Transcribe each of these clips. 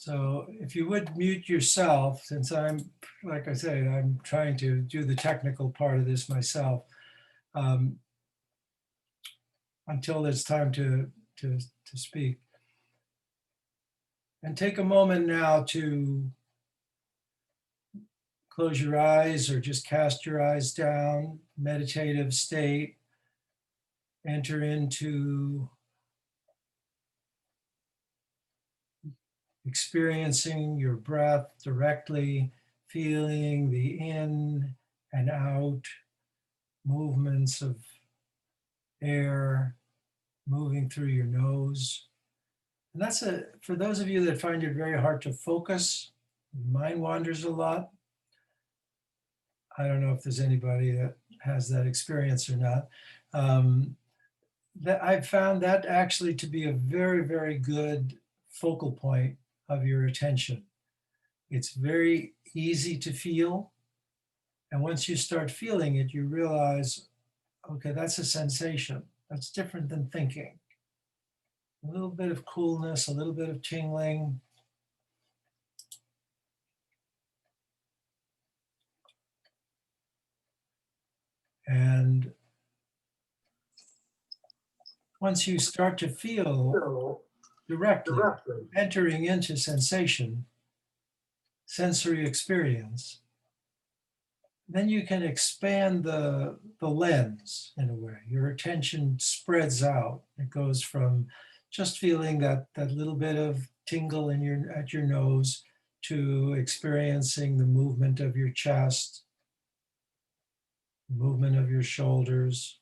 So if you would mute yourself, since I'm, like I said, I'm trying to do the technical part of this myself, um, until it's time to speak. And take a moment now to close your eyes or just cast your eyes down, meditative state, enter into experiencing your breath directly, feeling the in and out movements of air moving through your nose. And that's for those of you that find it very hard to focus, mind wanders a lot. I don't know if there's anybody that has that experience or not. That I've found that actually to be a very, very good focal point of your attention. It's very easy to feel. And once you start feeling it, you realize, okay, that's a sensation. That's different than thinking. A little bit of coolness, a little bit of tingling. And once you start to feel directly entering into sensation, sensory experience, then you can expand the lens in a way. Your attention spreads out. It goes from just feeling that little bit of tingle at your nose to experiencing the movement of your chest, the movement of your shoulders.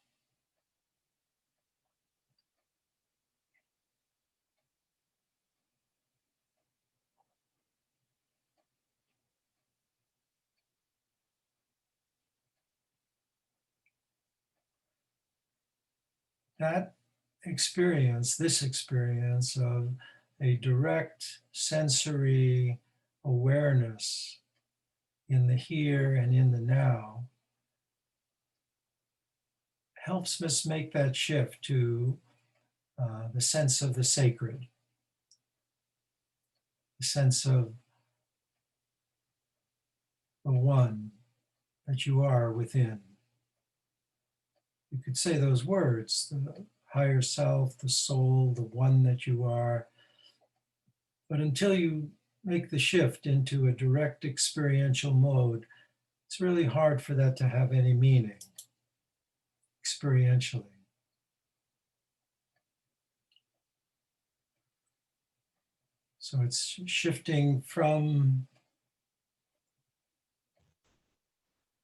This experience of a direct sensory awareness in the here and in the now helps us make that shift to the sense of the sacred, the sense of the one that you are within. You could say those words, the higher self, the soul, the one that you are. But until you make the shift into a direct experiential mode, it's really hard for that to have any meaning experientially. So it's shifting from...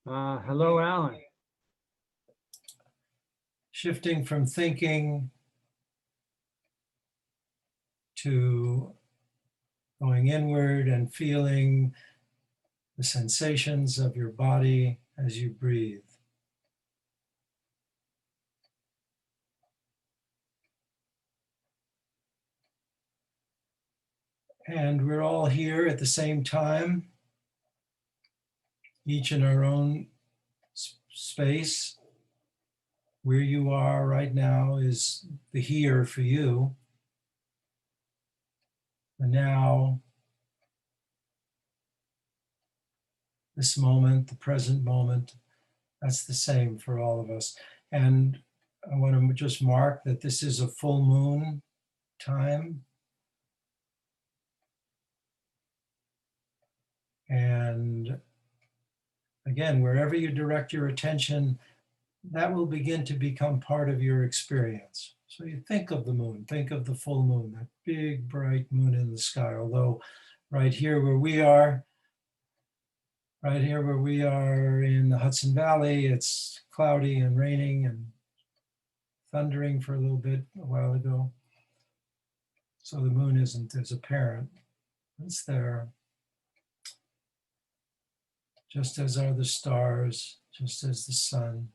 Hello, Alan. Shifting from thinking to going inward and feeling the sensations of your body as you breathe. And we're all here at the same time, each in our own space. Where you are right now is the here for you. The now, this moment, the present moment, that's the same for all of us. And I want to just mark that this is a full moon time. And again, wherever you direct your attention, that will begin to become part of your experience. So you think of the moon, think of the full moon, that big bright moon in the sky. Although right here where we are in the Hudson Valley, it's cloudy and raining and thundering for a little bit a while ago. So the moon isn't as apparent. It's there. Just as are the stars, just as the sun.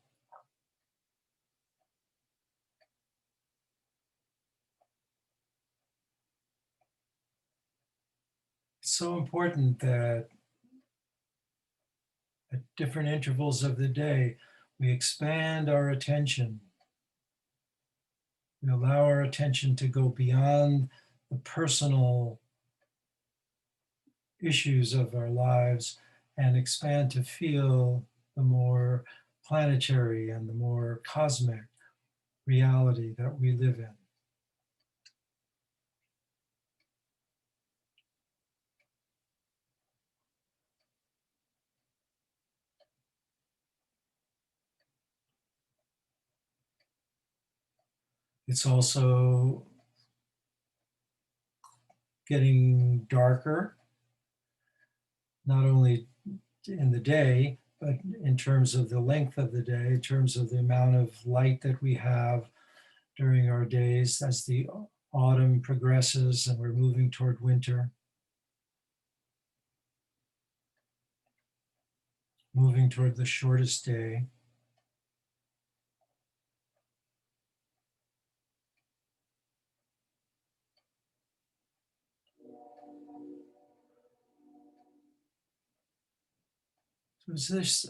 It's so important that at different intervals of the day, we expand our attention. We allow our attention to go beyond the personal issues of our lives and expand to feel the more planetary and the more cosmic reality that we live in. It's also getting darker, not only in the day, but in terms of the length of the day, in terms of the amount of light that we have during our days as the autumn progresses and we're moving toward winter, moving toward the shortest day. So it's this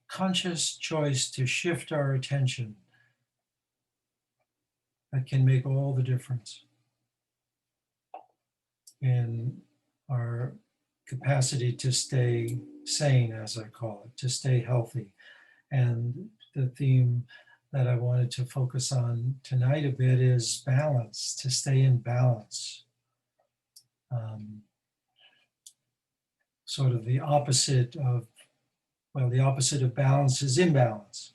conscious choice to shift our attention that can make all the difference in our capacity to stay sane, as I call it, to stay healthy. And the theme that I wanted to focus on tonight a bit is balance, to stay in balance. Sort of the opposite of, well, the opposite of balance is imbalance.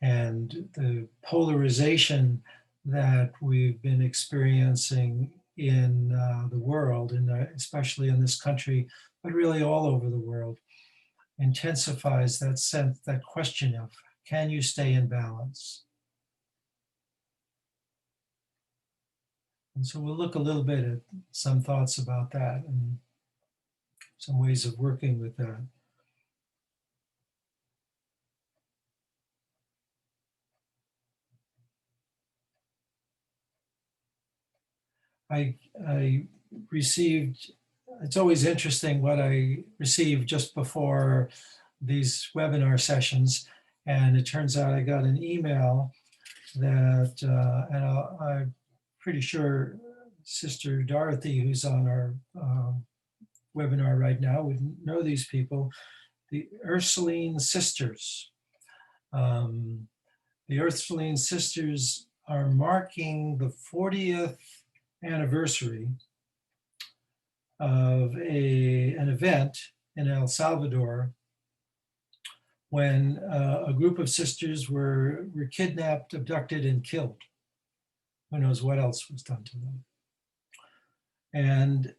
And the polarization that we've been experiencing in the world, especially in this country, but really all over the world, intensifies that sense, that question of, can you stay in balance? And so we'll look a little bit at some thoughts about that and some ways of working with that. I received, it's always interesting what I receive just before these webinar sessions. And it turns out I got an email that, and I'm pretty sure Sister Dorothy, who's on our webinar right now, would know these people, the Ursuline Sisters. The Ursuline Sisters are marking the 40th anniversary of an event in El Salvador when a group of sisters were kidnapped, abducted, and killed. Who knows what else was done to them.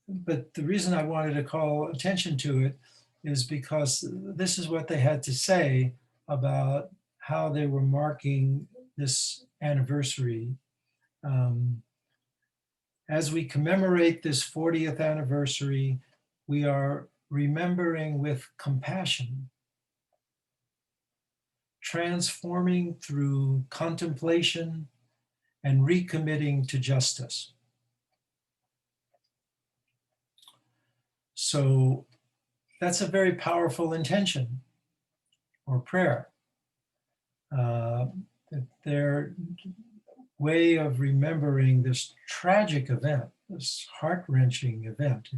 But the reason I wanted to call attention to it is because this is what they had to say about how they were marking this anniversary. As we commemorate this 40th anniversary, we are remembering with compassion, transforming through contemplation and recommitting to justice. So that's a very powerful intention or prayer. Their way of remembering this tragic event, this heart-wrenching event,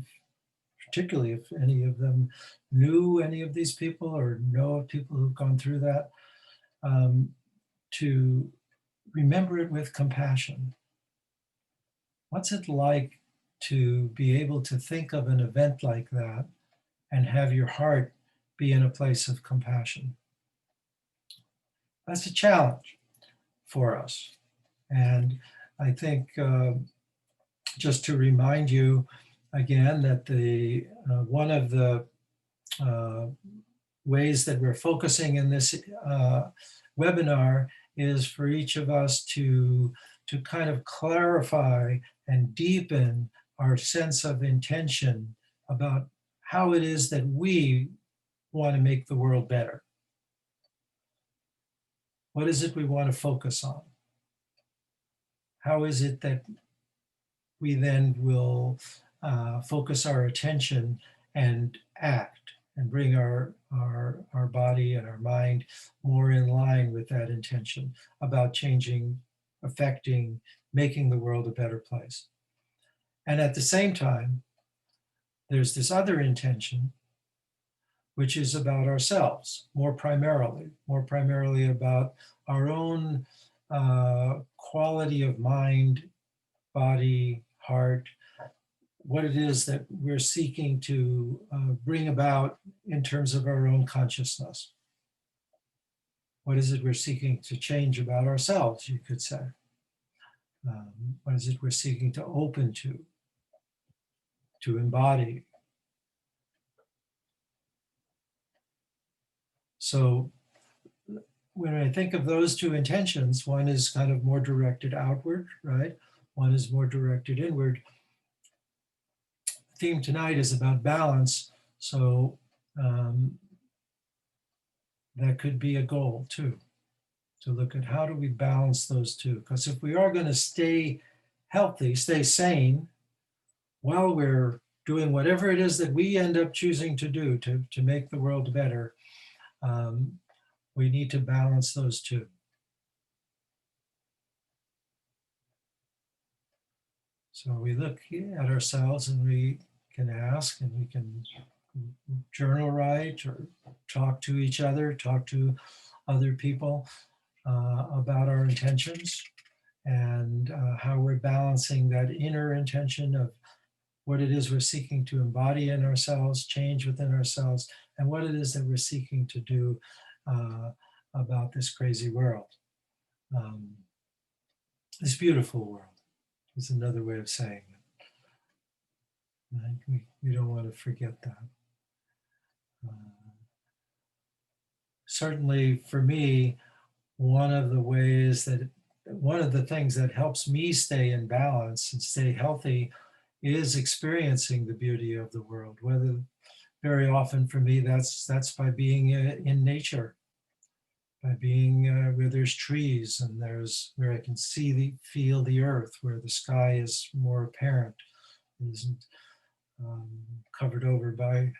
particularly if any of them knew any of these people or know of people who've gone through that, to remember it with compassion. What's it like to be able to think of an event like that and have your heart be in a place of compassion? That's a challenge for us. And I think just to remind you again that one of the ways that we're focusing in this webinar is for each of us to kind of clarify and deepen our sense of intention about how it is that we want to make the world better. What is it we want to focus on? How is it that we then will focus our attention and act and bring our body and our mind more in line with that intention about changing, affecting, making the world a better place. And at the same time, there's this other intention, which is about ourselves, more primarily about our own quality of mind, body, heart, what it is that we're seeking to bring about in terms of our own consciousness. What is it we're seeking to change about ourselves, you could say? What is it we're seeking to open to embody? So when I think of those two intentions, one is kind of more directed outward, right? One is more directed inward. The theme tonight is about balance, so that could be a goal too, to look at how do we balance those two. Because if we are going to stay healthy, stay sane, while we're doing whatever it is that we end up choosing to do to make the world better, we need to balance those two. So we look at ourselves and we can ask, and we can journal write or talk to each other, talk to other people about our intentions and how we're balancing that inner intention of what it is we're seeking to embody in ourselves, change within ourselves, and what it is that we're seeking to do about this crazy world. This beautiful world is another way of saying it. Right? We don't want to forget that. Certainly for me, one of the things that helps me stay in balance and stay healthy is experiencing the beauty of the world. Whether very often for me, that's by being in nature, by being where there's trees and there's where I can feel the earth, where the sky is more apparent, isn't covered over by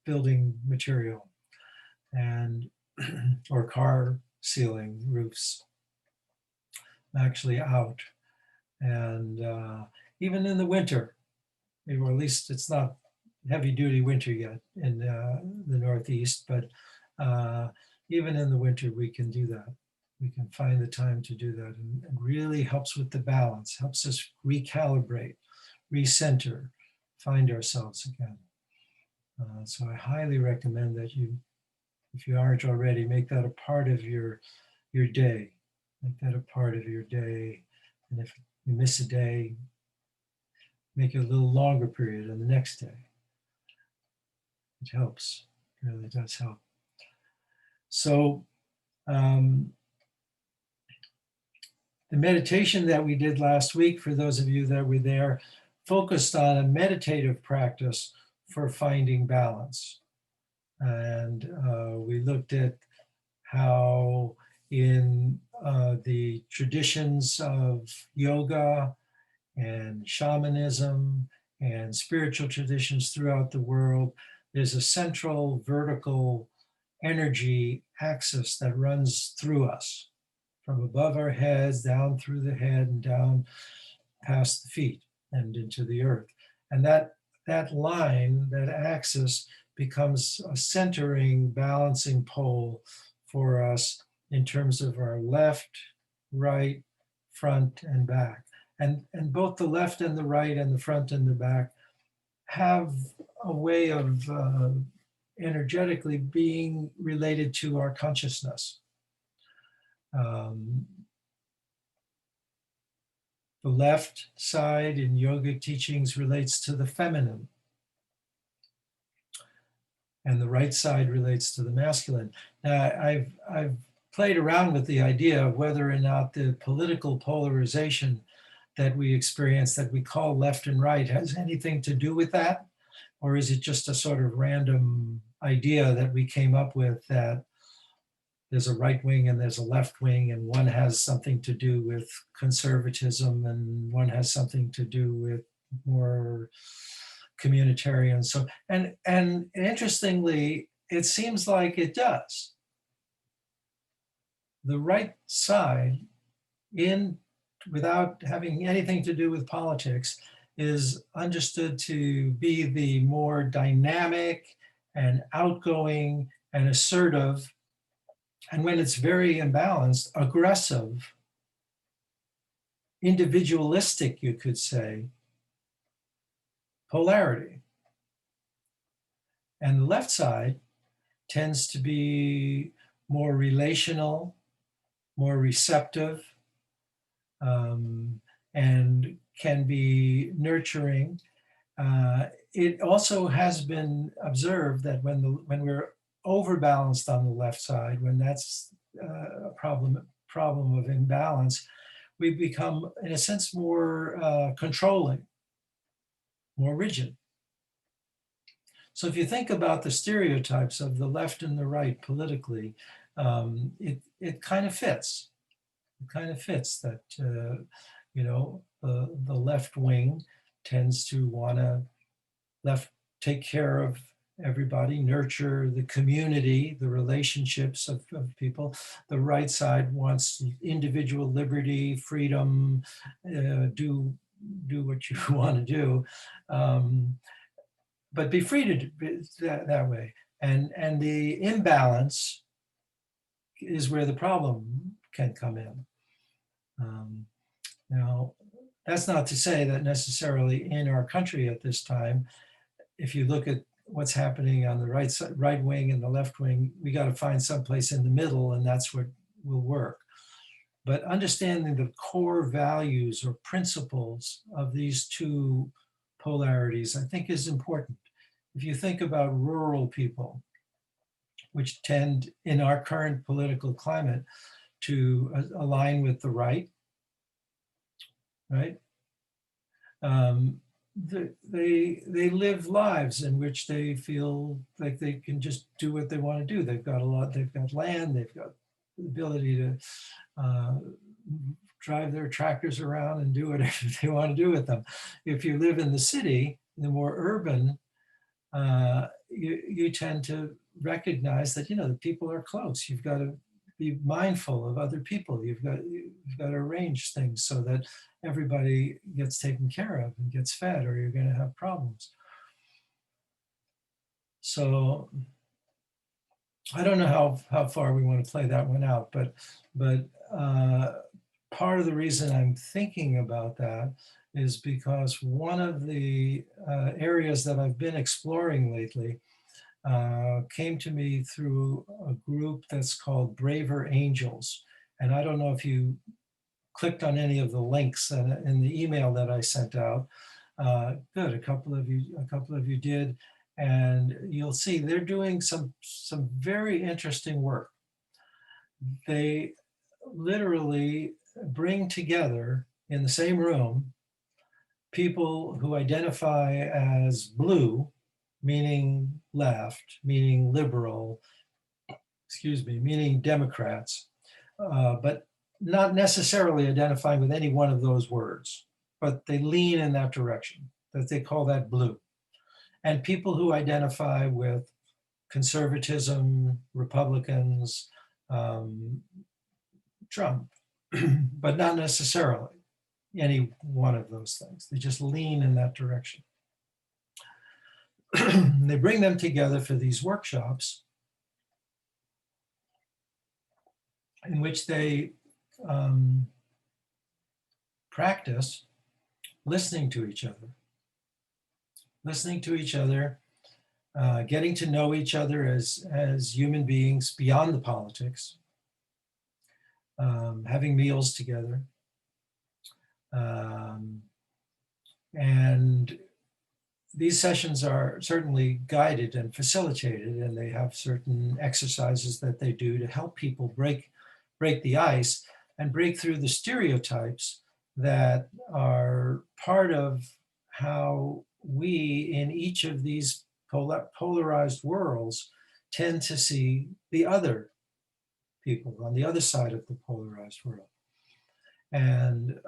building material and or car ceiling roofs. I'm actually out, and even in the winter, or at least it's not heavy duty winter yet in the Northeast, but even in the winter we can do that. We can find the time to do that, and it really helps with the balance, helps us recalibrate, recenter, find ourselves again. So I highly recommend that you, if you aren't already, make that a part of your day. Make that a part of your day. And if you miss a day, make it a little longer period on the next day. It helps. It really does help. So the meditation that we did last week, for those of you that were there, focused on a meditative practice for finding balance. And we looked at how in the traditions of yoga and shamanism and spiritual traditions throughout the world, there's a central vertical energy axis that runs through us, from above our heads, down through the head, and down past the feet and into the earth. And that line, that axis, becomes a centering, balancing pole for us in terms of our left, right, front, and back. And both the left and the right and the front and the back have a way of energetically being related to our consciousness. The left side in yogic teachings relates to the feminine, and the right side relates to the masculine. Now, I've played around with the idea of whether or not the political polarization that we experience, that we call left and right, has anything to do with that, or is it just a sort of random idea that we came up with, that there's a right wing and there's a left wing, and one has something to do with conservatism and one has something to do with more communitarian. So, and interestingly, it seems like it does. The right side, in without having anything to do with politics, is understood to be the more dynamic and outgoing and assertive, and when it's very imbalanced, aggressive, individualistic, you could say, polarity. And the left side tends to be more relational, more receptive, and can be nurturing. It also has been observed that when we're overbalanced on the left side, when that's a problem of imbalance, we become, in a sense, more controlling, more rigid. So if you think about the stereotypes of the left and the right politically, it kind of fits. It kind of fits that the left wing tends to want to take care of everybody, nurture the community, the relationships of people. The right side wants individual liberty, freedom, do what you want to do, but be free to do that way. And the imbalance is where the problem can come in. Now, that's not to say that necessarily in our country at this time, if you look at what's happening on the right side, right wing and the left wing, we got to find someplace in the middle, and that's what will work. But understanding the core values or principles of these two polarities, I think, is important. If you think about rural people, which tend in our current political climate to align with the right, they live lives in which they feel like they can just do what they want to do. They've got land, they've got the ability to drive their tractors around and do whatever they want to do with them. If you live in the city, the more urban, you tend to recognize that the people are close. You've got to be mindful of other people. You've got to arrange things so that everybody gets taken care of and gets fed, or you're going to have problems. So I don't know how far we want to play that one out, but part of the reason I'm thinking about that is because one of the areas that I've been exploring lately came to me through a group that's called Braver Angels. And I don't know if you clicked on any of the links in the email that I sent out. Good, a couple of you did, and you'll see they're doing some very interesting work. They literally bring together in the same room people who identify as blue, meaning left, meaning liberal, meaning Democrats, but not necessarily identifying with any one of those words, but they lean in that direction, that they call that blue. And people who identify with conservatism, Republicans, Trump, but not necessarily any one of those things. They just lean in that direction. They bring them together for these workshops in which they practice listening to each other, getting to know each other as human beings beyond the politics, having meals together, and these sessions are certainly guided and facilitated, and they have certain exercises that they do to help people break the ice and break through the stereotypes that are part of how we in each of these polarized worlds tend to see the other people on the other side of the polarized world. And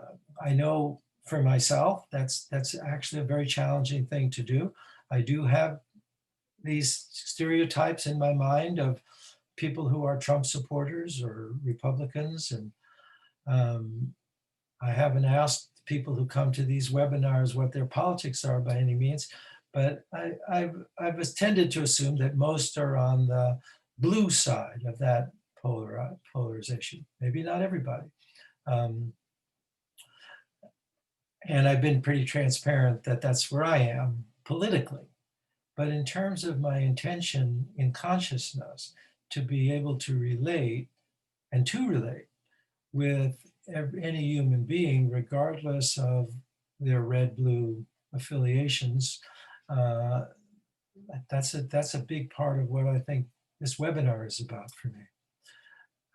I know for myself, that's actually a very challenging thing to do. I do have these stereotypes in my mind of people who are Trump supporters or Republicans, and I haven't asked people who come to these webinars what their politics are by any means, but I've tended to assume that most are on the blue side of that polarization. Maybe not everybody. And I've been pretty transparent that that's where I am politically. But in terms of my intention in consciousness to be able to relate and to relate with any human being, regardless of their red-blue affiliations, uh, that's a big part of what I think this webinar is about for me.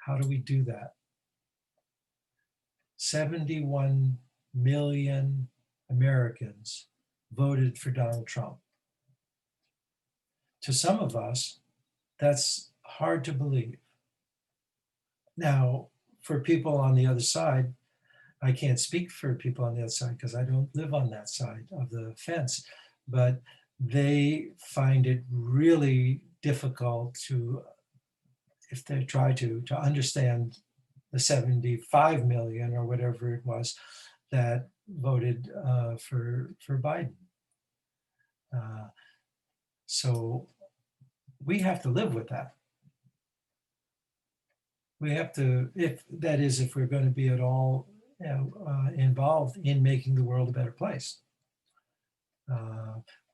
How do we do that? 71 million Americans voted for Donald Trump. To some of us, that's hard to believe. Now, for people on the other side, I can't speak for people on the other side because I don't live on that side of the fence, but they find it really difficult to, if they try to understand the 75 million or whatever it was that voted for Biden. So we have to live with that. We have to, if that is, if we're going to be at all involved in making the world a better place.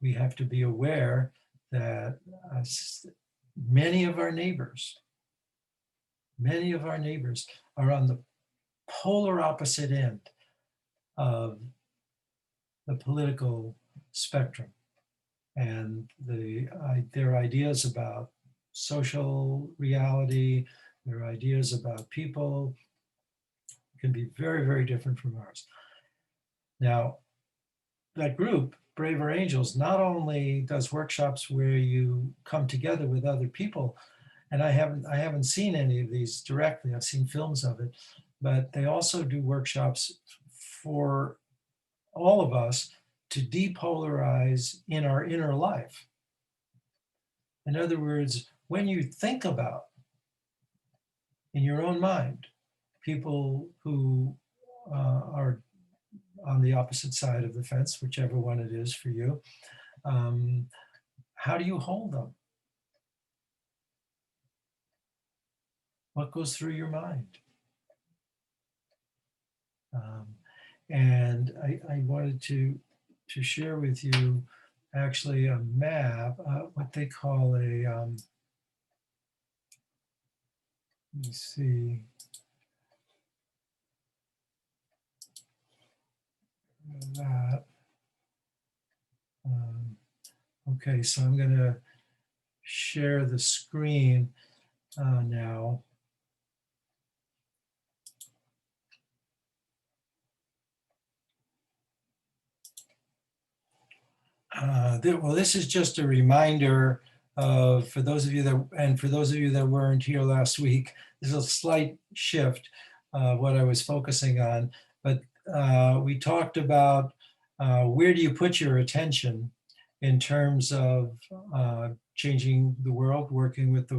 We have to be aware that many of our neighbors are on the polar opposite end of the political spectrum, and their ideas about social reality, their ideas about people can be very, very different from ours. Now, that group, Braver Angels, not only does workshops where you come together with other people, and I haven't seen any of these directly, I've seen films of it, but they also do workshops for all of us to depolarize in our inner life. In other words, when you think about, in your own mind, people who are on the opposite side of the fence, whichever one it is for you, how do you hold them? What goes through your mind? And I wanted to share with you actually a map, what they call a, let me see, that. Okay, so I'm going to share the screen now. Well, this is just a reminder of, for those of you that weren't here last week, there's a slight shift what I was focusing on, but we talked about where do you put your attention in terms of changing the world, working with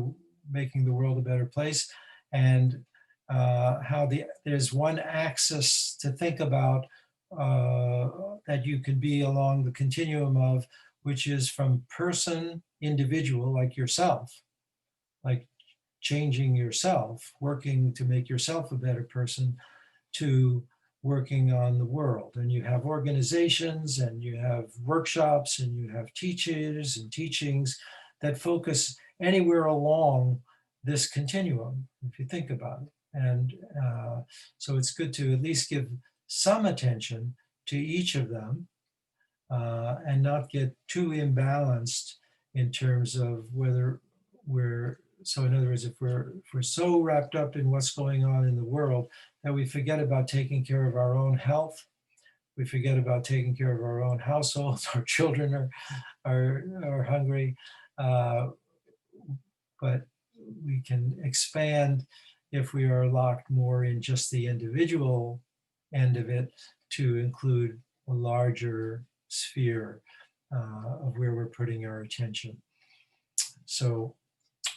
making the world a better place, and how there's one axis to think about that you could be along the continuum of, which is from person, individual, like yourself, like changing yourself, working to make yourself a better person, to working on the world. And you have organizations, and you have workshops, and you have teachers and teachings that focus anywhere along this continuum, if you think about it. And so it's good to at least give some attention to each of them and not get too imbalanced in terms of whether so in other words, if we're so wrapped up in what's going on in the world that we forget about taking care of our own health, we forget about taking care of our own households, our children are hungry, but we can expand if we are locked more in just the individual end of it to include a larger sphere of where we're putting our attention. So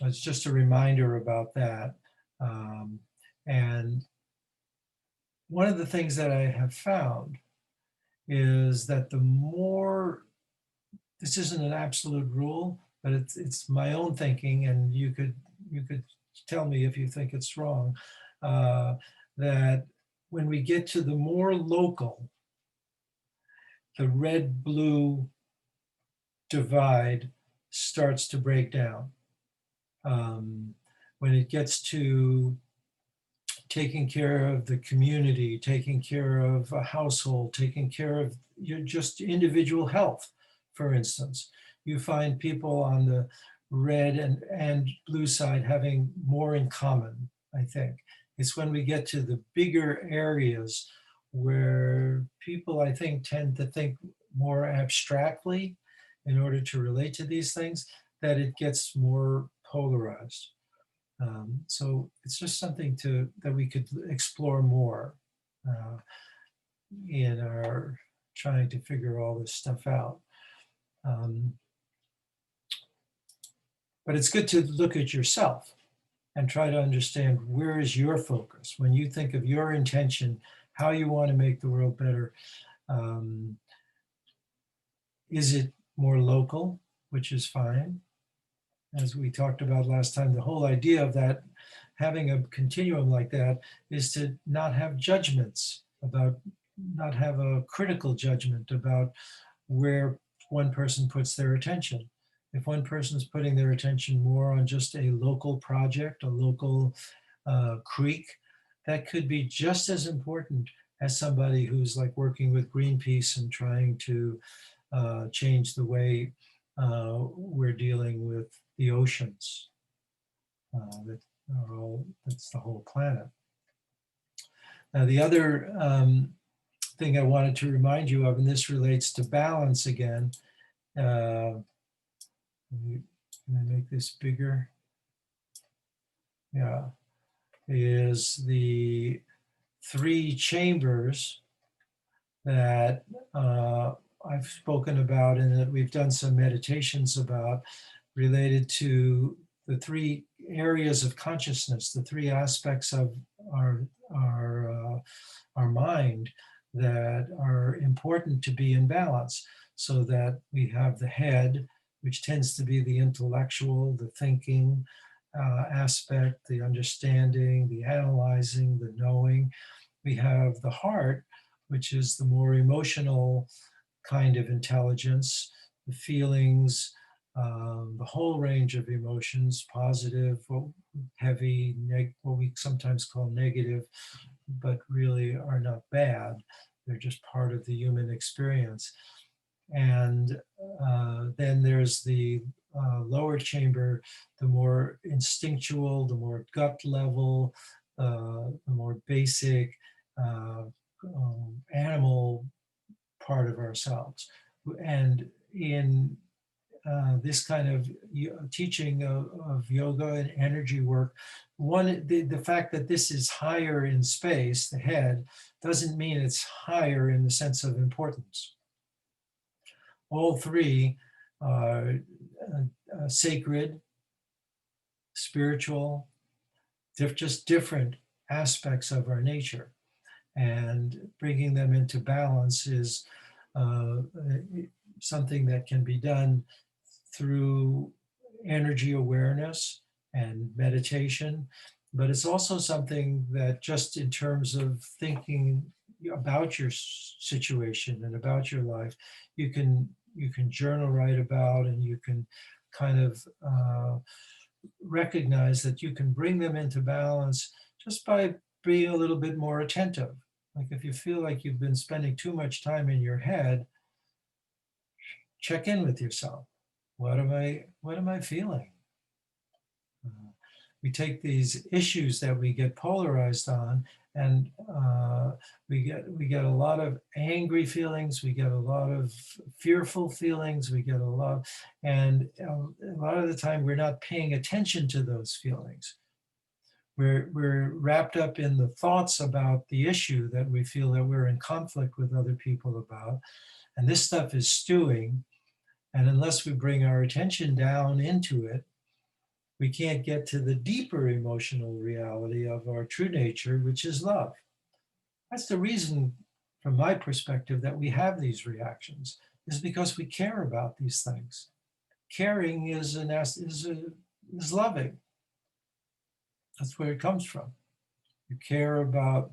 it's just a reminder about that. And one of the things that I have found is that the more, this isn't an absolute rule, but it's my own thinking, and you could tell me if you think it's wrong, uh, that when we get to the more local, the red-blue divide starts to break down. When it gets to taking care of the community, taking care of a household, taking care of your just individual health, for instance, you find people on the red and blue side having more in common, I think. It's when we get to the bigger areas where people, I think, tend to think more abstractly in order to relate to these things, that it gets more polarized. So it's just something that we could explore more uh, in our trying to figure all this stuff out. Um, but it's good to look at yourself and try to understand, where is your focus when you think of your intention, how you want to make the world better. Um, is it more local, which is fine? As we talked about last time, the whole idea of that, having a continuum like that, is to not have judgments about, not have a critical judgment about where one person puts their attention. If one person's putting their attention more on just a local project, a local creek, that could be just as important as somebody who's like working with Greenpeace and trying to change the way we're dealing with the oceans. That are all, that's the whole planet. Now, the other thing I wanted to remind you of, and this relates to balance again, can I make this bigger? Yeah, is the three chambers that I've spoken about and that we've done some meditations about, related to the three areas of consciousness, the three aspects of our our our mind that are important to be in balance. So that we have the head, which tends to be the intellectual, the thinking aspect, the understanding, the analyzing, the knowing. We have the heart, which is the more emotional kind of intelligence, the feelings, the whole range of emotions, positive, heavy, what we sometimes call negative, but really are not bad. They're just part of the human experience. And then there's the lower chamber, the more instinctual, the more gut level, the more basic animal part of ourselves. And in this kind of teaching of yoga and energy work, the fact that this is higher in space, the head, doesn't mean it's higher in the sense of importance. All three are sacred, spiritual, just different aspects of our nature. And bringing them into balance is something that can be done through energy awareness and meditation, but it's also something that, just in terms of thinking about your situation and about your life, you can journal write about, and you can kind of recognize that you can bring them into balance just by being a little bit more attentive. Like if you feel like you've been spending too much time in your head, check in with yourself. What am I feeling? We take these issues that we get polarized on, and we get a lot of angry feelings, we get a lot of fearful feelings, we get a lot, and a lot of the time we're not paying attention to those feelings. We're wrapped up in the thoughts about the issue that we feel that we're in conflict with other people about, and this stuff is stewing. And unless we bring our attention down into it, we can't get to the deeper emotional reality of our true nature, which is love. That's the reason from my perspective, that we have these reactions is because we care about these things. Caring is loving. That's where it comes from. You care about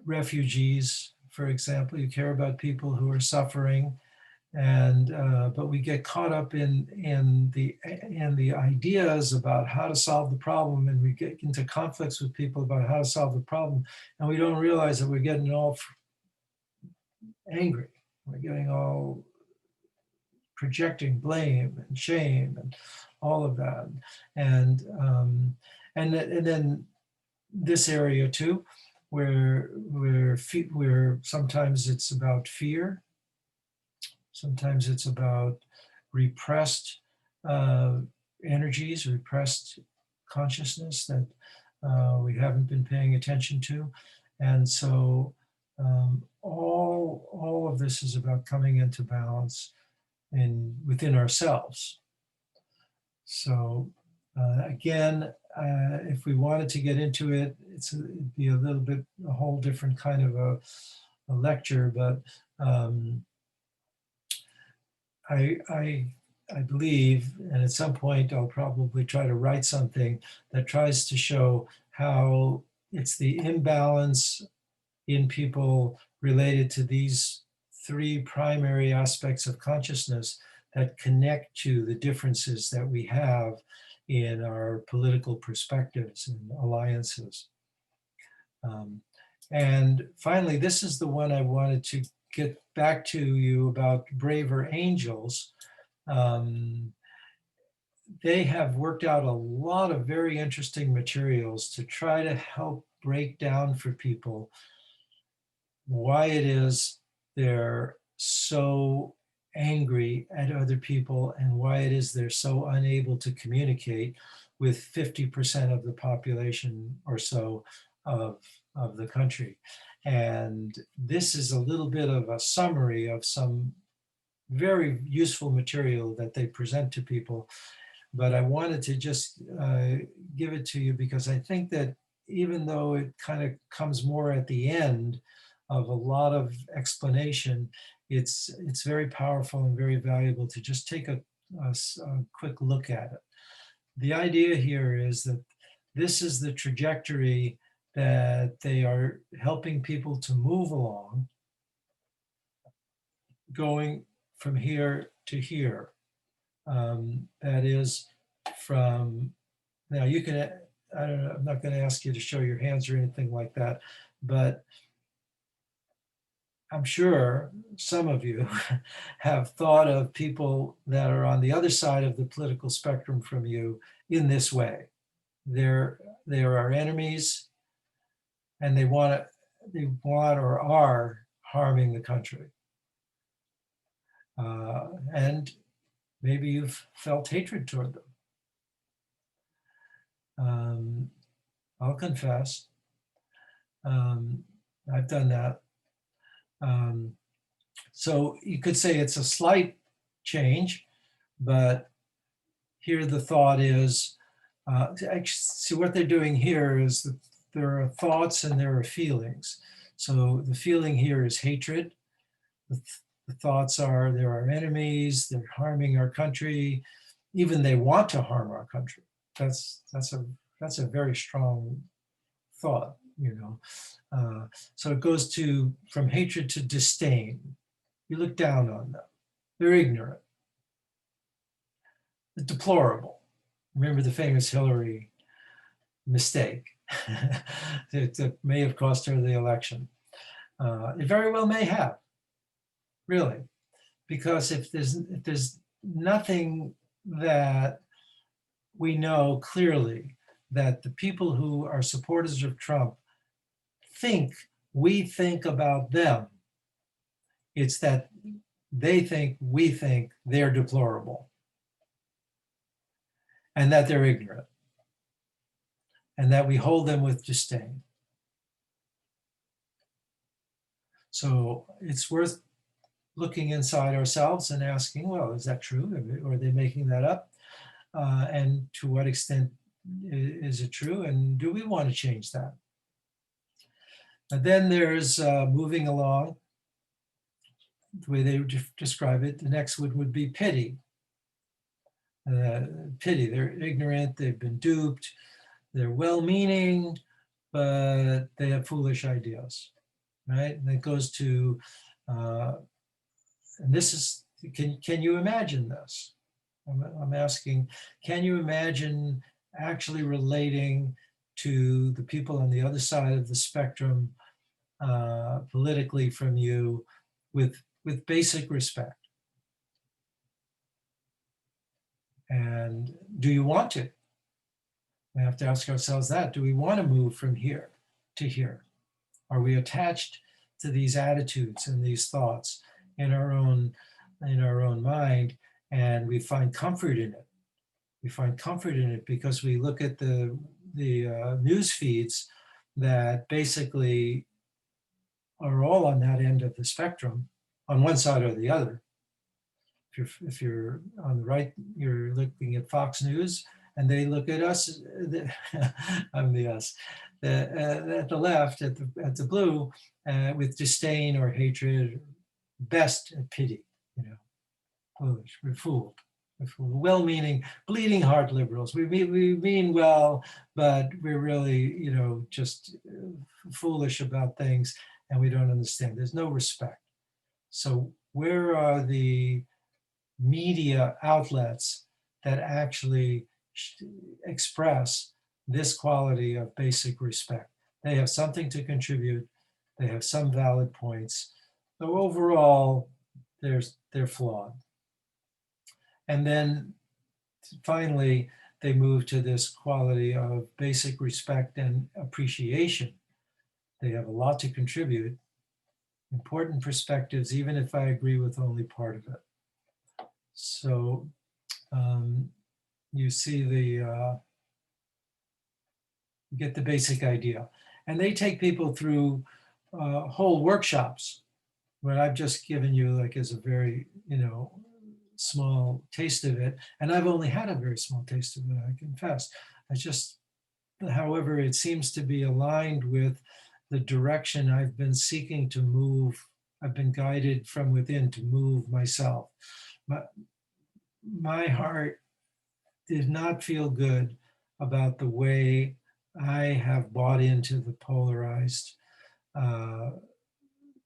refugees, for example. You care about people who are suffering, and but we get caught up in the ideas about how to solve the problem, and we get into conflicts with people about how to solve the problem, and we don't realize that we're getting all angry. We're getting all projecting blame and shame and all of that, and then this area too, where sometimes it's about fear, sometimes it's about repressed energies, repressed consciousness that we haven't been paying attention to, and so all of this is about coming into balance within ourselves. So again, if we wanted to get into it, it'd be a whole different kind of a lecture, but I believe, and at some point I'll probably try to write something that tries to show how it's the imbalance in people related to these three primary aspects of consciousness that connect to the differences that we have in our political perspectives and alliances. And finally, this is the one I wanted to get back to you about braver angels. They have worked out a lot of very interesting materials to try to help break down for people why it is they're so angry at other people and why it is they're so unable to communicate with 50% of the population or so of the country. And this is a little bit of a summary of some very useful material that they present to people. But I wanted to just give it to you because I think that even though it kind of comes more at the end of a lot of explanation, it's very powerful and very valuable to just take a quick look at it. The idea here is that this is the trajectory that they are helping people to move along, going from here to here. That is from, now you can, I don't know, I'm not going to ask you to show your hands or anything like that, but I'm sure some of you have thought of people that are on the other side of the political spectrum from you in this way. They're our enemies, and they want or are harming the country. And maybe you've felt hatred toward them. I'll confess, I've done that. So you could say it's a slight change, but here the thought is, see what they're doing here is that there are thoughts and there are feelings. So the feeling here is hatred. The thoughts are there are enemies, they're harming our country, even they want to harm our country. That's a very strong thought, you know. So it goes from hatred to disdain. You look down on them. They're ignorant. They're deplorable. Remember the famous Hillary mistake. It may have cost her the election. It very well may have, really, because if there's nothing that we know clearly that the people who are supporters of Trump we think about them, it's that we think they're deplorable and that they're ignorant and that we hold them with disdain. So it's worth looking inside ourselves and asking, well, is that true? Or are they making that up? And to what extent is it true? And do we want to change that? And then there's moving along, the way they describe it. The next one would be pity. Pity, they're ignorant, they've been duped, they're well-meaning, but they have foolish ideas, right? And it goes to, and this is, can you imagine this? I'm asking, can you imagine actually relating to the people on the other side of the spectrum politically from you with basic respect? And do you want to? We have to ask ourselves that. Do we want to move from here to here? Are we attached to these attitudes and these thoughts in our own mind, and we find comfort in it? We find comfort in it because we look at the news feeds that basically are all on that end of the spectrum, on one side or the other. If you're on the right, you're looking at Fox News, and they look at us. I'm the us. At the left, at the blue, with disdain or hatred, best at pity. You know, foolish. We're fooled. Well-meaning, bleeding heart liberals. We mean well, but we're really, just foolish about things, and we don't understand. There's no respect. So where are the media outlets that actually express this quality of basic respect? They have something to contribute. They have some valid points. So overall, they're flawed. And then finally, they move to this quality of basic respect and appreciation. They have a lot to contribute, important perspectives, even if I agree with only part of it. So you see you get the basic idea. And they take people through whole workshops. What I've just given you like is a very, small taste of it. And I've only had a very small taste of it, I confess. However, it seems to be aligned with the direction I've been seeking to move. I've been guided from within to move myself. My heart did not feel good about the way I have bought into the polarized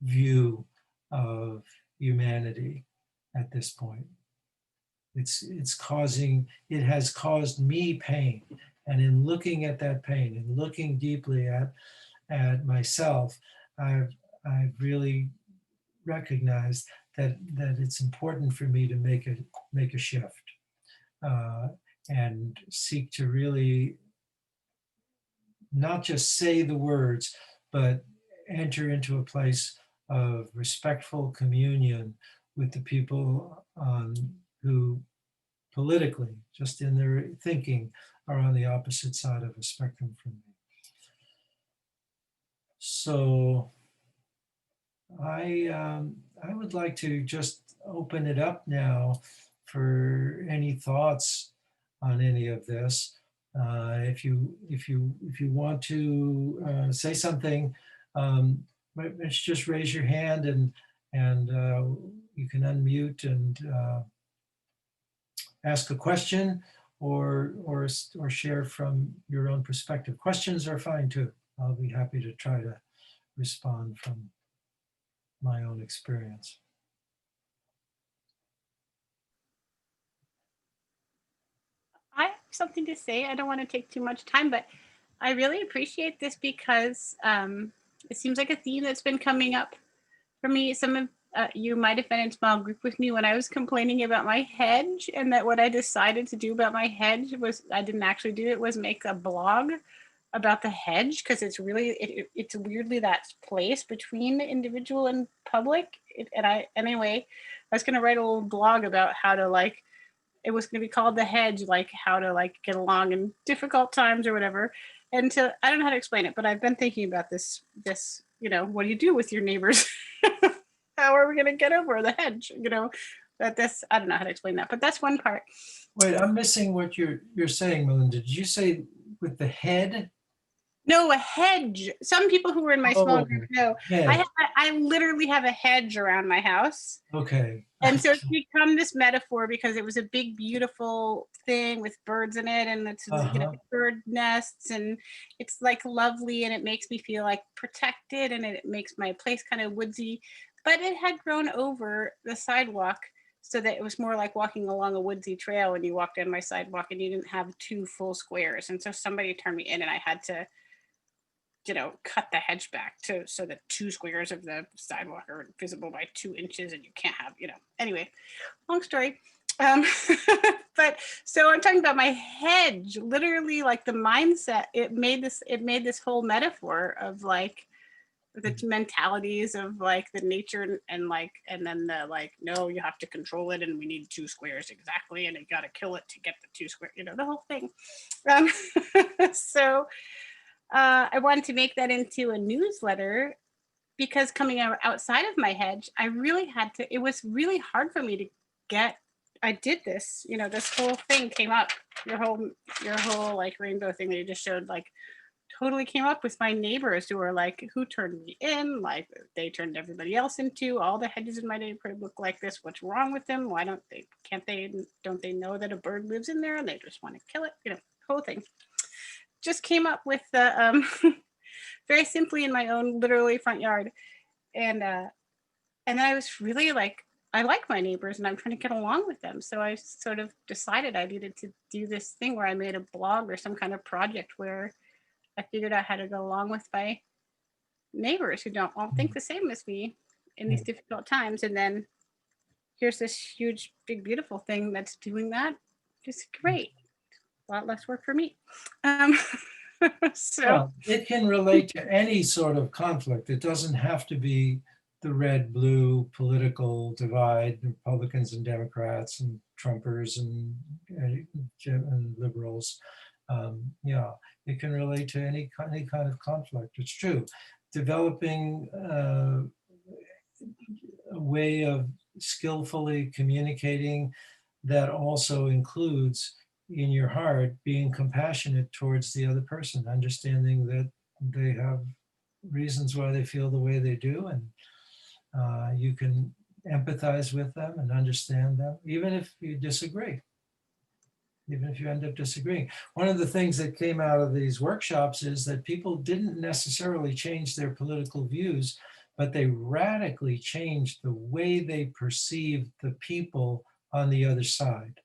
view of humanity at this point. It has caused me pain. And in looking at that pain and looking deeply at myself, I've really recognized that it's important for me to make a shift and seek to really not just say the words, but enter into a place of respectful communion with the people who politically, just in their thinking, are on the opposite side of a spectrum from me. So I would like to just open it up now for any thoughts on any of this. If you want to say something, just raise your hand and you can unmute and ask a question or share from your own perspective. Questions are fine too. I'll be happy to try to respond from my own experience. I have something to say. I don't want to take too much time, but I really appreciate this because it seems like a theme that's been coming up for me. Some of you might have been in small group with me when I was complaining about my hedge, and that what I decided to do about my hedge was, I didn't actually do it, was make a blog about the hedge, because it's really, it's weirdly that place between individual and public. Anyway, I was going to write a little blog about how to it was going to be called The Hedge, like how to get along in difficult times or whatever. And I don't know how to explain it, but I've been thinking about this, what do you do with your neighbors? How are we going to get over the hedge? I don't know how to explain that, but that's one part. Wait, I'm missing what you're saying, Melinda. Did you say with the head? No, a hedge. Some people who were in my small group know. Yeah. I literally have a hedge around my house. Okay. And so it's become this metaphor because it was a big, beautiful thing with birds in it, and it's bird nests, and it's like lovely, and it makes me feel like protected, and it makes my place kind of woodsy. But it had grown over the sidewalk so that it was more like walking along a woodsy trail when you walked down my sidewalk, and you didn't have 2 full squares. And so somebody turned me in, and I had to, cut the hedge back so that 2 squares of the sidewalk are visible by 2 inches, and you can't have, anyway, long story. But so I'm talking about my hedge, literally, like the mindset, it made this whole metaphor of like the mentalities of like the nature, and then the like, no, you have to control it, and we need 2 squares exactly, and you got to kill it to get the 2 square, the whole thing. So I wanted to make that into a newsletter, because coming outside of my hedge, I really had to, it was really hard for me to get, I did this, this whole thing came up, your whole like rainbow thing that you just showed, like totally came up with my neighbors who were like, who turned me in, like they turned everybody else into, all the hedges in my neighborhood look like this, what's wrong with them, why don't they know that a bird lives in there, and they just want to kill it, whole thing. Just came up with the very simply in my own literally front yard, and then I was really like, I like my neighbors and I'm trying to get along with them, so I sort of decided I needed to do this thing where I made a blog or some kind of project where I figured out how to go along with my neighbors who don't all think the same as me in these difficult times, and then here's this huge big beautiful thing that's doing that. Just great. A lot less work for me. So well, it can relate to any sort of conflict. It doesn't have to be the red-blue political divide, Republicans and Democrats and Trumpers and liberals. Yeah, it can relate to any kind of conflict. It's true. Developing a way of skillfully communicating that also includes in your heart being compassionate towards the other person, understanding that they have reasons why they feel the way they do, and you can empathize with them and understand them, even if you disagree, even if you end up disagreeing. One of the things that came out of these workshops is that people didn't necessarily change their political views, but they radically changed the way they perceived the people on the other side,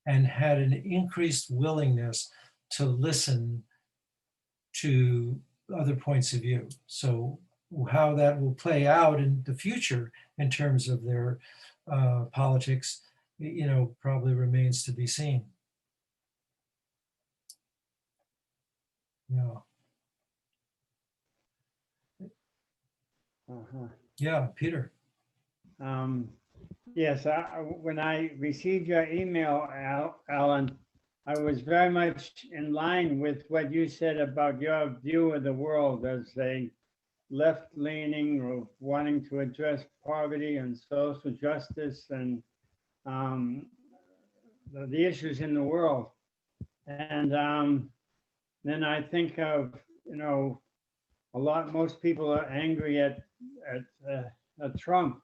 and had an increased willingness to listen to other points of view. So how that will play out in the future in terms of their politics, probably remains to be seen. Yeah. Yeah, Peter. Yes, when I received your email, Alan, I was very much in line with what you said about your view of the world as a left-leaning or wanting to address poverty and social justice and the issues in the world. And then I think of, most people are angry at Trump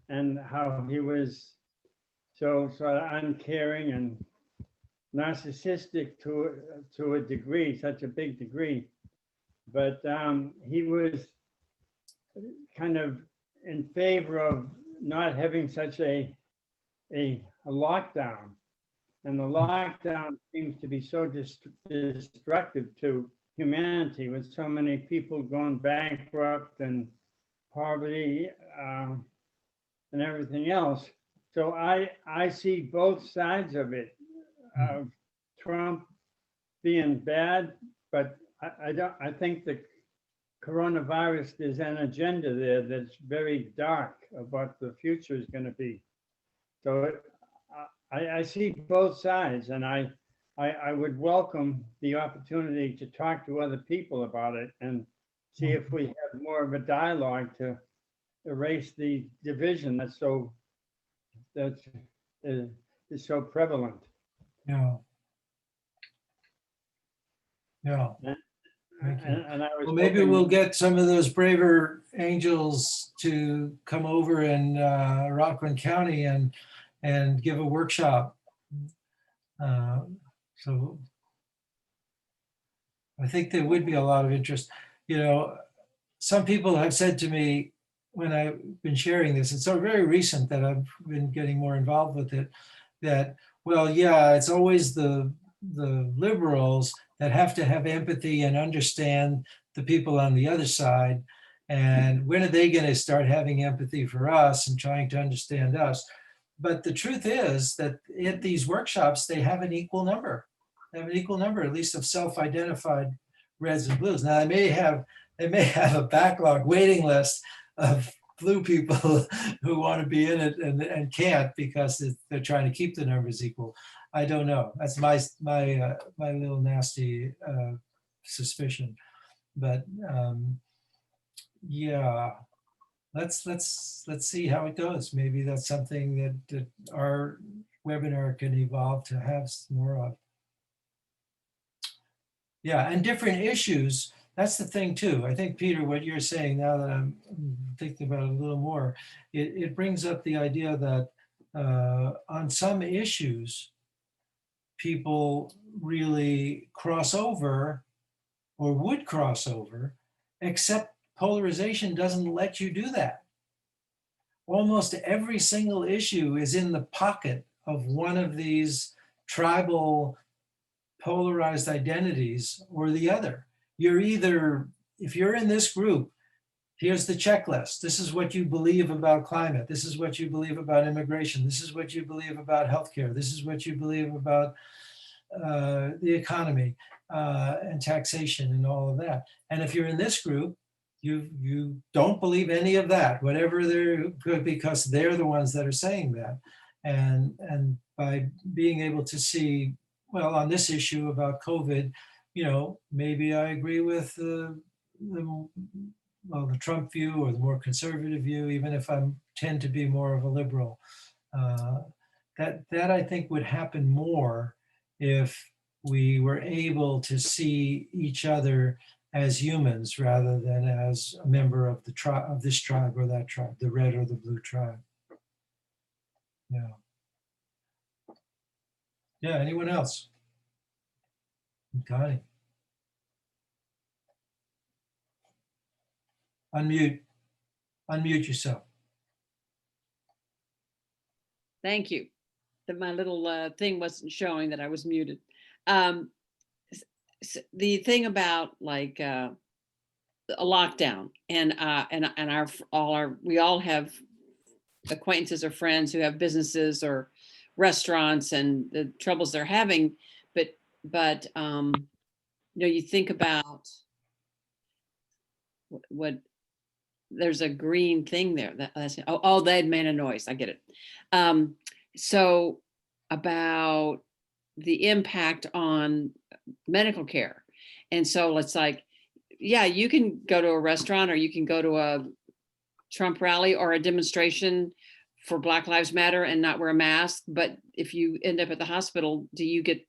and how he was so uncaring and narcissistic to a degree, such a big degree. But he was kind of in favor of not having such a lockdown. And the lockdown seems to be so destructive to humanity, with so many people going bankrupt and poverty and everything else. So I see both sides of it, of Trump being bad, but I think the coronavirus, there's an agenda there that's very dark of what the future is going to be. So I see both sides, and I would welcome the opportunity to talk to other people about it and see if we have more of a dialogue to erase the division that is so prevalent. Yeah. Yeah. Thank you. And I was Well, maybe hoping- we'll get some of those braver angels to come over in Rockland County and give a workshop. So I think there would be a lot of interest. You know, some people have said to me when I've been sharing this, it's so very recent that I've been getting more involved with it, that, well, yeah, it's always the liberals that have to have empathy and understand the people on the other side. And when are they going to start having empathy for us and trying to understand us? But the truth is that at these workshops, they have an equal number. They have an equal number, at least of self-identified reds and blues. Now, they may have a backlog waiting list of blue people who want to be in it and can't because they're trying to keep the numbers equal. I don't know. That's my little nasty suspicion. But yeah, let's see how it goes. Maybe that's something that our webinar can evolve to have more of. Yeah, and different issues. That's the thing too. I think, Peter, what you're saying now that I'm thinking about it a little more, it brings up the idea that on some issues, people really cross over or would cross over, except polarization doesn't let you do that. Almost every single issue is in the pocket of one of these tribal polarized identities or the other. You're either, if you're in this group, here's the checklist. This is what you believe about climate. This is what you believe about immigration. This is what you believe about healthcare. This is what you believe about the economy and taxation and all of that. And if you're in this group, you don't believe any of that, whatever they're good, because they're the ones that are saying that. And by being able to see, well, on this issue about COVID, you know, maybe I agree with the Trump view or the more conservative view, even if I tend to be more of a liberal. That I think would happen more if we were able to see each other as humans rather than as a member of the tribe, of this tribe or that tribe, the red or the blue tribe. Yeah. Yeah, anyone else? Connie. Unmute yourself. Thank you. That my little thing wasn't showing that I was muted. The thing about like a lockdown and we all have acquaintances or friends who have businesses or restaurants and the troubles they're having, but you know, you think about what there's a green thing there that's they had made a noise. I get it. So about the impact on medical care. And so it's like, yeah, you can go to a restaurant or you can go to a Trump rally or a demonstration for Black Lives Matter and not wear a mask. But if you end up at the hospital, do you get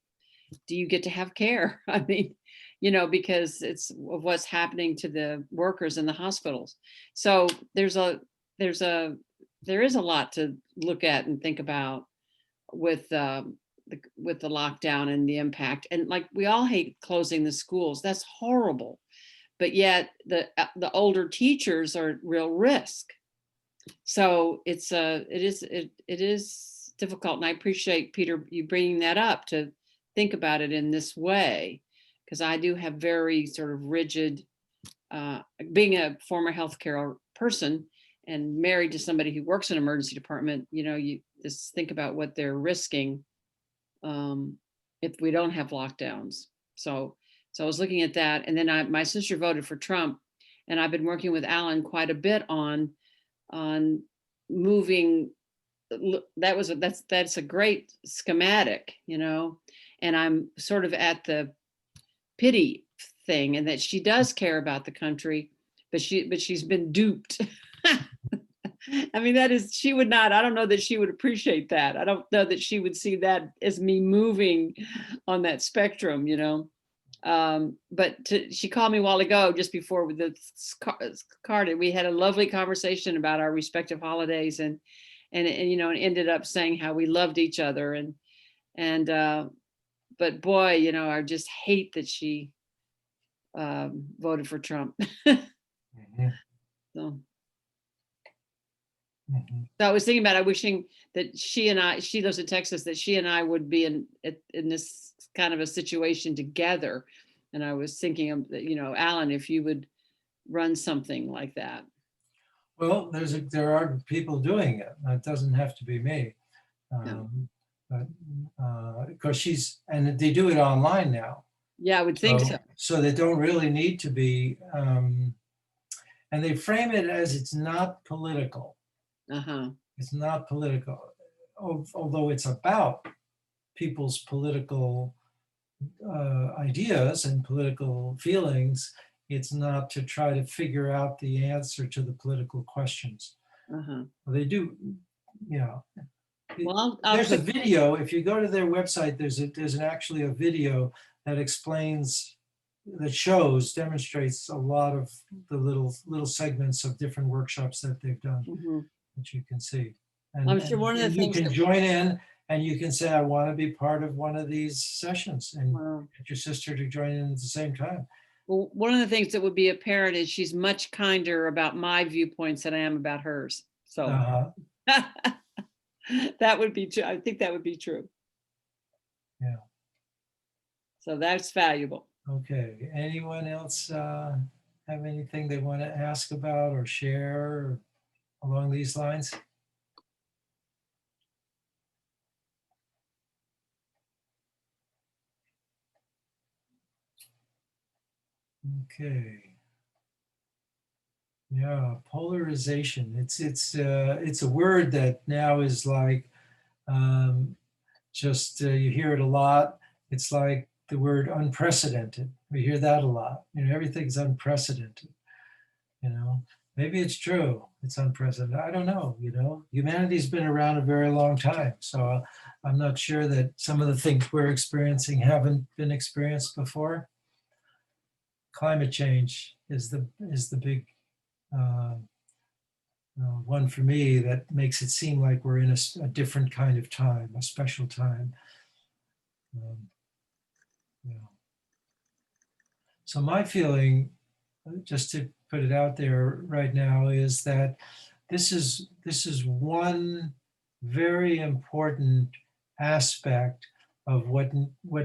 to have care? I mean, you know, because it's of what's happening to the workers in the hospitals. So there is a lot to look at and think about with the lockdown and the impact. And like, we all hate closing the schools. That's horrible. But yet the older teachers are at real risk. So it is difficult. And I appreciate, Peter, you bringing that up to think about it in this way, because I do have very sort of rigid, being a former healthcare person and married to somebody who works in an emergency department, you know, you just think about what they're risking if we don't have lockdowns. So I was looking at that, and then my sister voted for Trump, and I've been working with Alan quite a bit on moving. That's a great schematic, you know, and I'm sort of at the pity thing, and that she does care about the country, but she's been duped. I mean, she would not, I don't know that she would appreciate that. I don't know that she would see that as me moving on that spectrum, you know. But she called me a while ago, just before the card, and we had a lovely conversation about our respective holidays, and and ended up saying how we loved each other, and but boy, I just hate that she voted for Trump. Mhm. So, Mhm. I was thinking about wishing that she lives in Texas, that she and I would be in this kind of a situation together. And I was thinking of, Alan, if you would run something like that. Well, there are people doing it. It doesn't have to be me. No. But because and they do it online now. Yeah, I would think so. So they don't really need to be, and they frame it as it's not political. Uh-huh. It's not political, although it's about people's political ideas and political feelings. It's not to try to figure out the answer to the political questions. Uh-huh. They do, Well, I'll there's a video. If you go to their website, there's actually a video that demonstrates a lot of the little segments of different workshops that they've done that you can see. And I'm sure one of the you things can join in, and you can say, I want to be part of one of these sessions, and get your sister to join in at the same time. Well, one of the things that would be apparent is she's much kinder about my viewpoints than I am about hers. So that would be true. I think that would be true. Yeah. So that's valuable. Okay. Anyone else have anything they want to ask about or share along these lines? Okay. Yeah, polarization. It's a word that now is like just you hear it a lot. It's like the word unprecedented. We hear that a lot. Everything's unprecedented. Maybe it's true. It's unprecedented. I don't know. Humanity's been around a very long time, so I'm not sure that some of the things we're experiencing haven't been experienced before. Climate change is the big one for me that makes it seem like we're in a different kind of time, a special time. So my feeling, just to put it out there right now, is that this is one very important aspect of what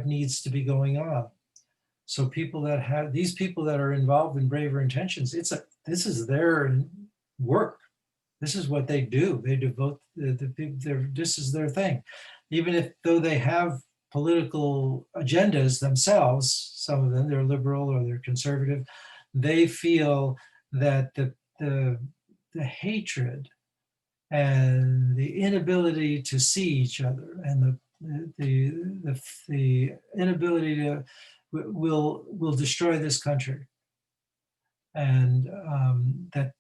needs to be going on. So these people that are involved in Braver Intentions, this is their work. This is what they do. They devote this is their thing. Even though they have political agendas themselves, some of them, they're liberal or they're conservative, they feel that the hatred and the inability to see each other and the inability to will destroy this country, and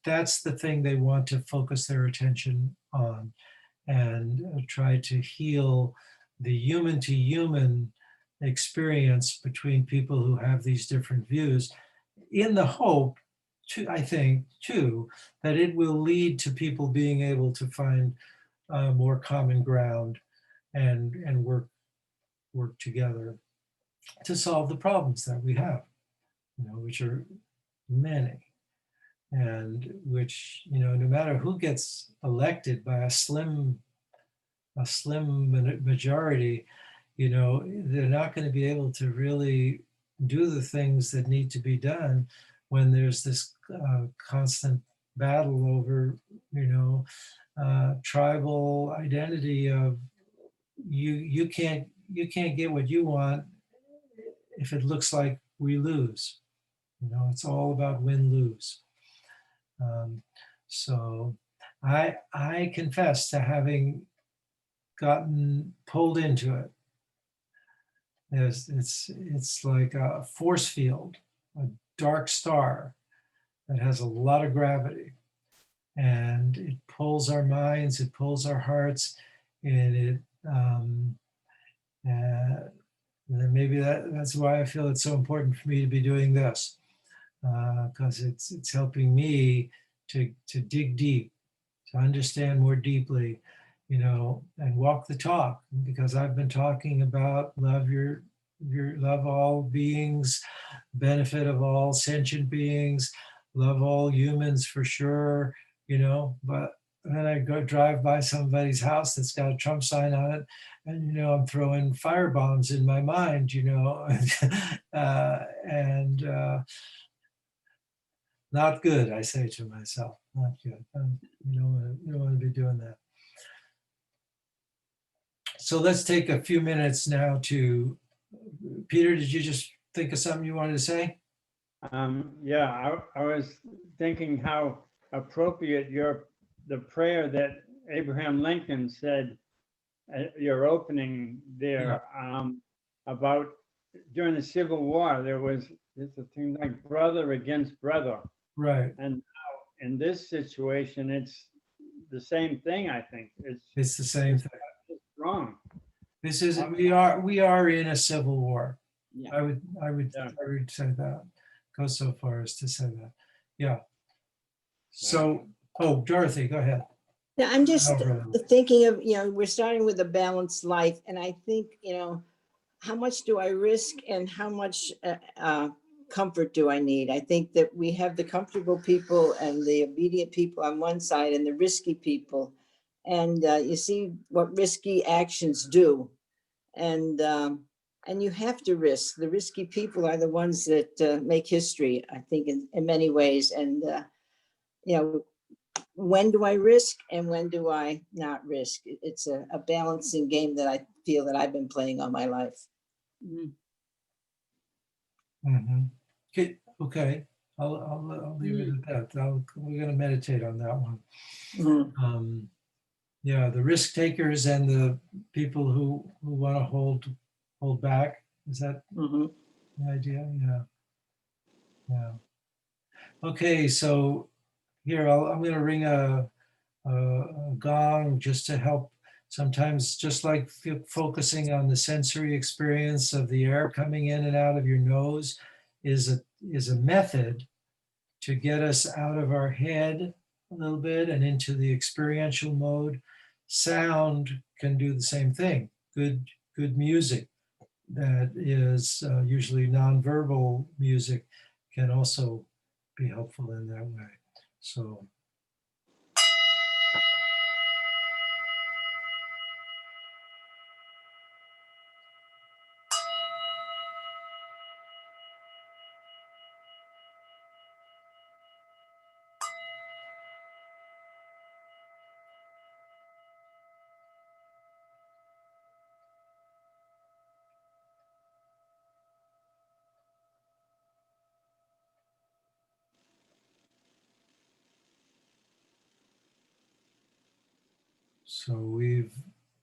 that's the thing they want to focus their attention on, and try to heal the human to human experience between people who have these different views, in the hope, I think, too, that it will lead to people being able to find more common ground and work together to solve the problems that we have, which are many, and which, no matter who gets elected by a slim majority, they're not going to be able to really do the things that need to be done when there's this constant battle over, tribal identity of you can't get what you want if it looks like we lose. It's all about win-lose. So I confess to having gotten pulled into it. It's like a force field, a dark star that has a lot of gravity, and it pulls our minds, it pulls our hearts, and And then maybe that's why I feel it's so important for me to be doing this, because it's helping me to dig deep, to understand more deeply, and walk the talk. Because I've been talking about your love all beings, benefit of all sentient beings, love all humans for sure, but then I go drive by somebody's house that's got a Trump sign on it, and I'm throwing fire bombs in my mind, and not good, I say to myself, not good. You don't want to be doing that. So let's take a few minutes now to, Peter, did you just think of something you wanted to say? Yeah, I was thinking how appropriate the prayer that Abraham Lincoln said at your opening there, about during the Civil War, there was a thing like brother against brother. Right. And now in this situation, it's the same thing, I think. It's the same thing. It's wrong. This is, we are in a civil war. Yeah. I would say that, go so far as to say that. Yeah. So, Dorothy, go ahead. Yeah, I'm just thinking of, we're starting with a balanced life. And I think, how much do I risk and how much comfort do I need? I think that we have the comfortable people and the obedient people on one side and the risky people. And you see what risky actions do. And you have to risk. The risky people are the ones that make history, I think, in many ways. And, when do I risk and when do I not risk? It's a balancing game that I feel that I've been playing all my life. Mm-hmm. Okay. I'll leave it at that. We're going to meditate on that one. Mm-hmm. Yeah, the risk takers and the people who want to hold back. Is that the idea? Yeah. Okay, so here I'm going to ring a gong just to help. Sometimes, just like focusing on the sensory experience of the air coming in and out of your nose is a method to get us out of our head a little bit and into the experiential mode. Sound can do the same thing. Good music that is usually nonverbal music can also be helpful in that way. So. So we've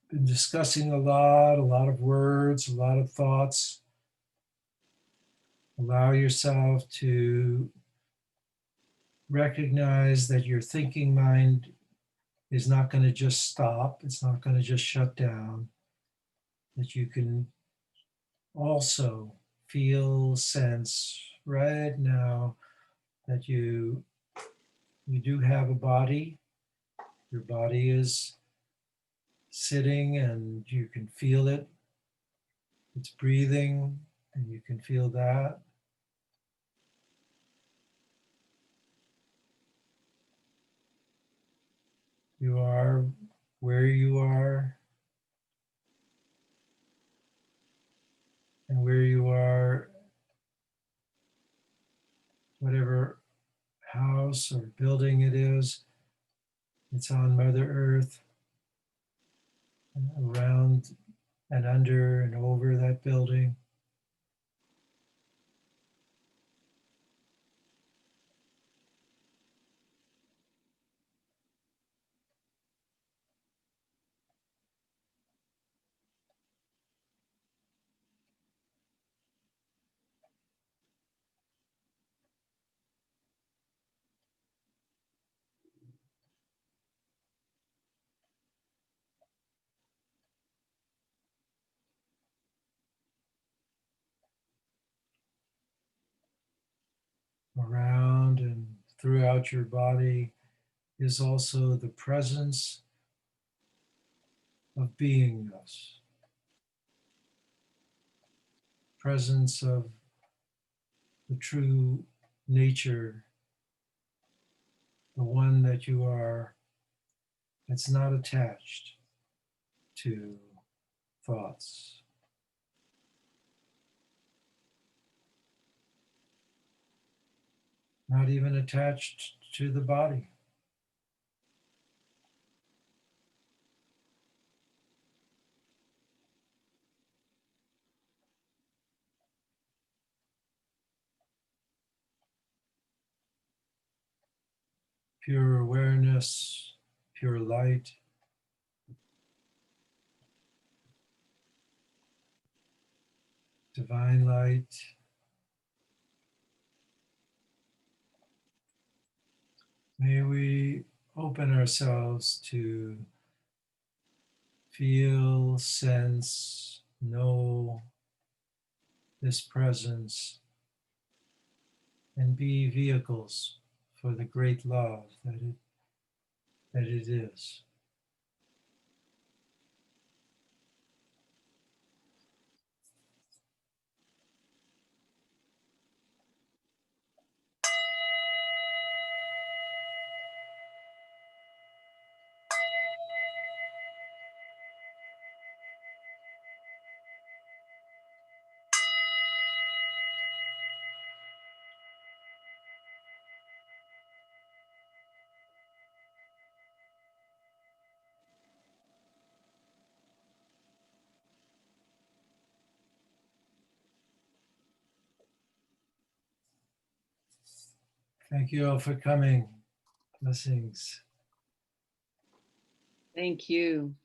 been discussing a lot of words, a lot of thoughts. Allow yourself to recognize that your thinking mind is not going to just stop. It's not going to just shut down. That you can also feel, sense right now that you do have a body. Your body is sitting and you can feel it. It's breathing and you can feel that. You are where you are and where you are, whatever house or building it is, it's on Mother Earth, and around and under and over that building. around and throughout your body is also the presence of beingness, presence of the true nature, the one that you are, that's not attached to thoughts. Not even attached to the body. Pure awareness, pure light. Divine light. May we open ourselves to feel, sense, know this presence and be vehicles for the great love that it is. Thank you all for coming. Blessings. Thank you.